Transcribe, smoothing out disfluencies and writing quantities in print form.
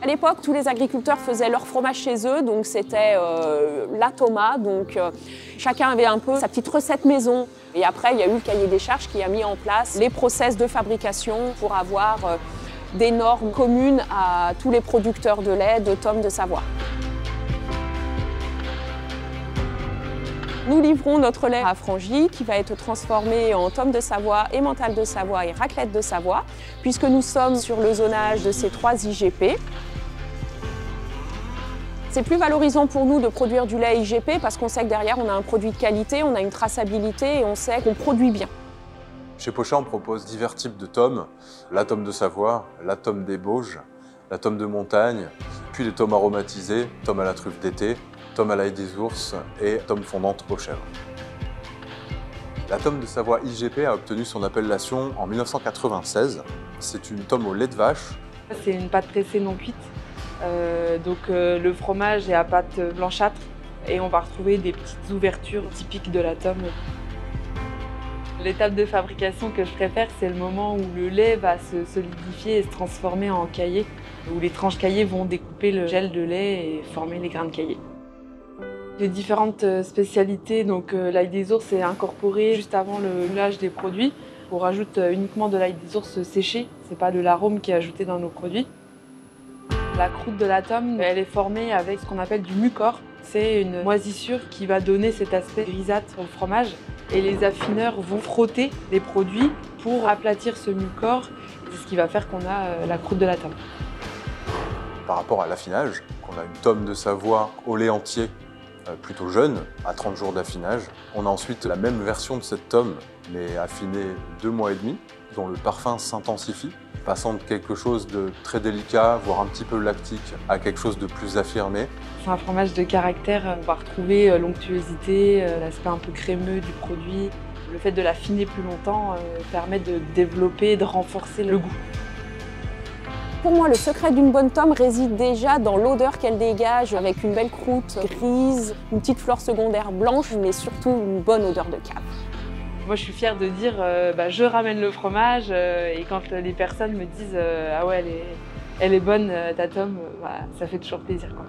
l'époque, tous les agriculteurs faisaient leur fromage chez eux, donc c'était l'Atoma. Donc chacun avait un peu sa petite recette maison. Et après, il y a eu le cahier des charges qui a mis en place les process de fabrication pour avoir des normes communes à tous les producteurs de lait de Tom de Savoie. Nous livrons notre lait à Frangy qui va être transformé en Tom de Savoie, Emmental de Savoie et raclette de Savoie, puisque nous sommes sur le zonage de ces 3 IGP. C'est plus valorisant pour nous de produire du lait IGP parce qu'on sait que derrière on a un produit de qualité, on a une traçabilité et on sait qu'on produit bien. Chez Pochat, on propose divers types de tomes. La tome de Savoie, la tome des Bauges, la tome de montagne, puis les tomes aromatisés, tome à la truffe d'été, tome à l'ail des ours et tome fondante aux chèvres. La tome de Savoie IGP a obtenu son appellation en 1996. C'est une tome au lait de vache. C'est une pâte pressée non cuite. Le fromage est à pâte blanchâtre et on va retrouver des petites ouvertures typiques de la tome. L'étape de fabrication que je préfère, c'est le moment où le lait va se solidifier et se transformer en caillé, où les tranches caillées vont découper le gel de lait et former les grains de caillé. Les différentes spécialités, donc l'ail des ours est incorporé juste avant le moulage des produits. On rajoute uniquement de l'ail des ours séché, c'est pas de l'arôme qui est ajouté dans nos produits. La croûte de la tome, elle est formée avec ce qu'on appelle du mucor. C'est une moisissure qui va donner cet aspect grisâtre au fromage. Et les affineurs vont frotter les produits pour aplatir ce mucor. C'est ce qui va faire qu'on a la croûte de la tome. Par rapport à l'affinage, on a une tome de Savoie au lait entier, plutôt jeune, à 30 jours d'affinage. On a ensuite la même version de cette tome, mais affinée 2 mois et demi, dont le parfum s'intensifie, passant de quelque chose de très délicat, voire un petit peu lactique, à quelque chose de plus affirmé. C'est un fromage de caractère. On va retrouver l'onctuosité, l'aspect un peu crémeux du produit. Le fait de l'affiner plus longtemps permet de développer et de renforcer le goût. Pour moi, le secret d'une bonne tome réside déjà dans l'odeur qu'elle dégage, avec une belle croûte grise, une petite fleur secondaire blanche, mais surtout une bonne odeur de cave. Moi, je suis fière de dire je ramène le fromage et quand les personnes me disent ah ouais, elle est bonne ta tome, ça fait toujours plaisir, quoi.